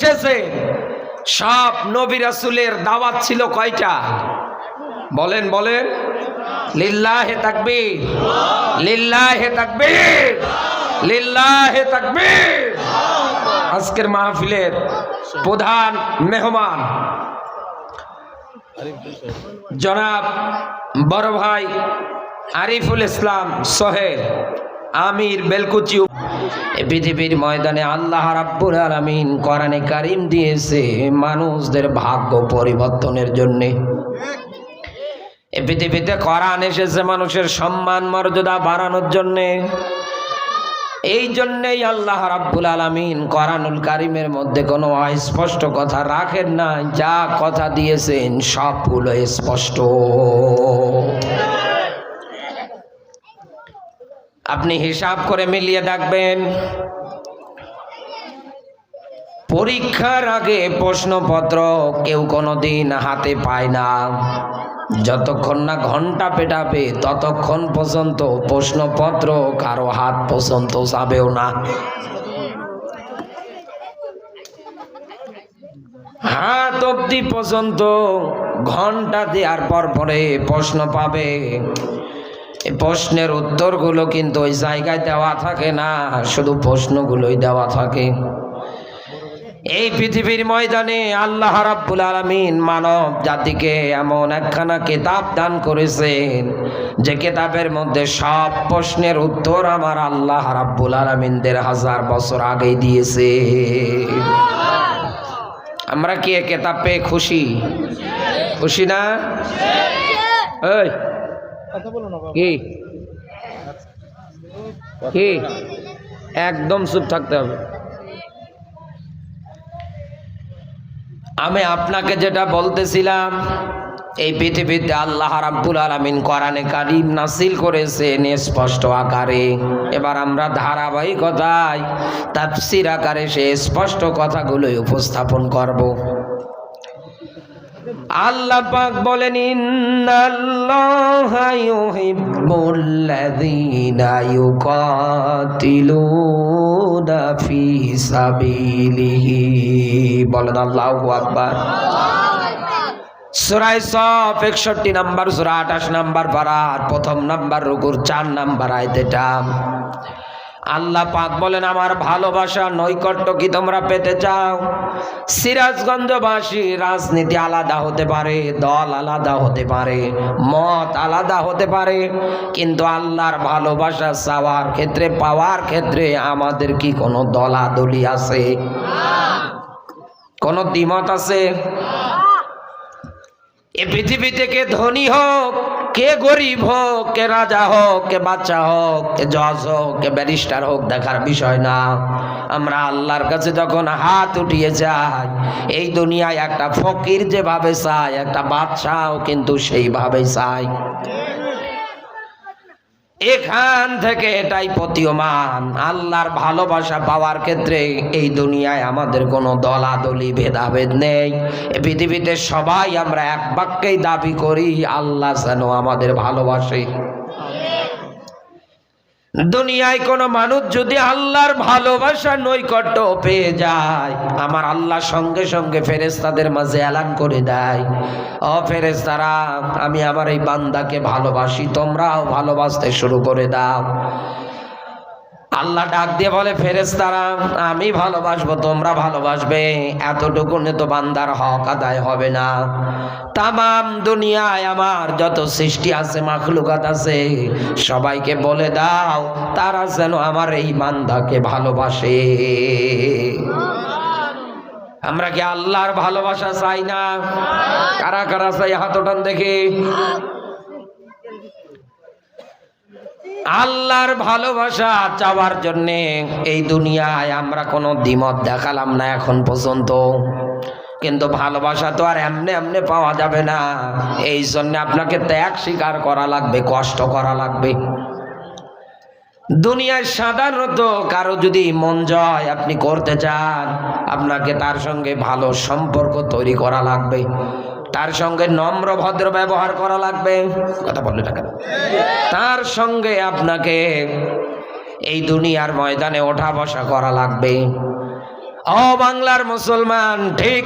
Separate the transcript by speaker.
Speaker 1: এসেছে সব নবী রাসূলের দাওয়াত ছিল কয়টা? বলেন বলেন। লিল্লাহে তাকবীর, লিল্লাহে তাকবীর, লিল্লাহে তাকবীর। আজকের মাহফিলের প্রধান মেহমান জনাব বড় ভাই আরিফুল ইসলাম সোহেল আমির বেলকুচি। পৃথিবীর ময়দানে আল্লাহ রাব্বুল আলামিন কোরআনে কারীম দিয়েছে মানুষদের ভাগ্য পরিবর্তনের জন্য। এই পৃথিবীতে কোরআন এসেছে মানুষের সম্মান মর্যাদা বাড়ানোর জন্য। এই জন্যই আল্লাহ রাব্বুল আলামিন কোরআনুল কারীমের মধ্যে কোনো অস্পষ্ট কথা রাখেন না, যা কথা দিয়েছেন সবগুলো স্পষ্ট। আপনি হিসাব করে মিলিয়ে দেখবেন, পরীক্ষার আগে প্রশ্নপত্র কেউ কোনোদিন হাতে পায় না। যতক্ষণ না ঘন্টা পেটাবে ততক্ষণ পর্যন্ত প্রশ্নপত্র কারো হাত পর্যন্ত যাবেও না। হাত অবধি পর্যন্ত ঘন্টা দেওয়ার পরে প্রশ্ন পাবে। এই প্রশ্নের উত্তরগুলো কিন্তু ওই জায়গায় দেওয়া থাকে না, শুধু প্রশ্নগুলোই দেওয়া থাকে। এই পৃথিবীর ময়দানে আল্লাহ রাব্বুল আলামিন মানব জাতিকে এমন একখানা কিতাব দান করেছেন, যে কিতাবের মধ্যে সব প্রশ্নের উত্তর আমার আল্লাহ রাব্বুল আলামিন ১৫০০ বছর আগেই দিয়েছে। আমরা কি এই কিতাব পেয়ে খুশি? খুশি না? এই কি কি একদম চুপ থাকতে হবে। আমি আপনাকে যেটা বলতেছিলাম, এই পৃথিবীতে আল্লাহ রাব্বুল আলামিন কোরআনে কারীম নাযিল করেছেন স্পষ্ট আকারে। এবার আমরা ধারাবাহিকতায় তাফসীর আকারে সেই স্পষ্ট কথাগুলোই উপস্থাপন করব। আল্লাহ পাক বলেন, ইন্নাল্লাহা ইউহিব্বুল্লাযীনা ইউকাতিলুনা ফি সাবিলিহি। বলেন আল্লাহু আকবার। সূরা সফ ৬১ নম্বর সূরা ২৮ নম্বর পারার ১ম নম্বর রুকুর ৪ নম্বর আয়াত। এটা আল্লাহ পাক বলেন, আমার ভালোবাসা নৈকট্য কি তোমরা পেতে চাও? সিরাজগঞ্জবাসী রাজনীতি আলাদা হতে পারে, দল আলাদা হতে পারে, মত আলাদা হতে পারে, কিন্তু আল্লাহর ভালোবাসা চাওয়ার ক্ষেত্রে পাওয়ার ক্ষেত্রে আমাদের কি কোনো দলাদলি আছে? কোনো দ্বিমত আছে? এ পৃথিবী থেকে ধনী হোক, কে গরিব হোক, কে রাজা হোক, কে বাচ্চা হোক, কে জজ হোক, কে ব্যারিস্টার হোক, দেখার বিষয় না। আমরা আল্লাহর কাছে যখন হাত উঠিয়ে যাই, এই দুনিয়ায় একটা ফকির যেভাবে চায়, একটা বাদশাও কিন্তু সেইভাবে চায়। এখান থেকে এটাই প্রতীয়মান, আল্লাহর ভালোবাসা পাওয়ার ক্ষেত্রে এই দুনিয়ায় আমাদের কোনো দলাদলি ভেদাভেদ নেই। এই পৃথিবীতে সবাই আমরা এক বাক্যেই দাবি করি, আল্লাহ যেন আমাদের ভালোবাসে। দুনিয়ায় কোনো মানুষ যদি আল্লাহর ভালোবাসা নৈকট্য পেয়ে যায়, আমার আল্লাহ সঙ্গে সঙ্গে ফেরেশতাদের মাঝে এলান করে দেয়, ও ফেরেশতারা, আমি আমার এই বান্দাকে ভালোবাসি, তোমরাও ভালোবাসতে শুরু করে দাও। আল্লাহ ডাক দিয়ে বলে, ফেরেশতারা, আমি ভালোবাসবো, তোমরা ভালোবাসবে, এতটুকুনে তো বান্দার হক আদায় হবে না। তামাম দুনিয়ায় আমার যত সৃষ্টি আছে, মাখলুকাত আছে, সবাইকে বলে দাও তারা যেন আমার এই বান্দাকে ভালোবাসে। আমরা কি আল্লাহর ভালোবাসা চাই না? কারা কারা চাই হাত ওঠান দেখে। আল্লাহর ভালোবাসা চাওয়ার জন্যে এই দুনিয়ায় আমরা কোনো দ্বিমত দেখালাম না এখন পর্যন্ত, কিন্তু ভালোবাসা তো আর এমনি এমনি পাওয়া যাবে না। এই জন্য আপনাকে ত্যাগ স্বীকার করা লাগবে, কষ্ট করা লাগবে। দুনিয়ায় সাধারণত কারো যদি মন জয় আপনি করতে চান, আপনাকে তার সঙ্গে ভালো সম্পর্ক তৈরি করা লাগবে, তার সঙ্গে নম্র ভদ্র ব্যবহার করা লাগবে। কথা বললে না কেন? তার সঙ্গে আপনাকে এই দুনিয়ার ময়দানে ওঠা বসা করা লাগবে। ও বাংলার মুসলমান, ঠিক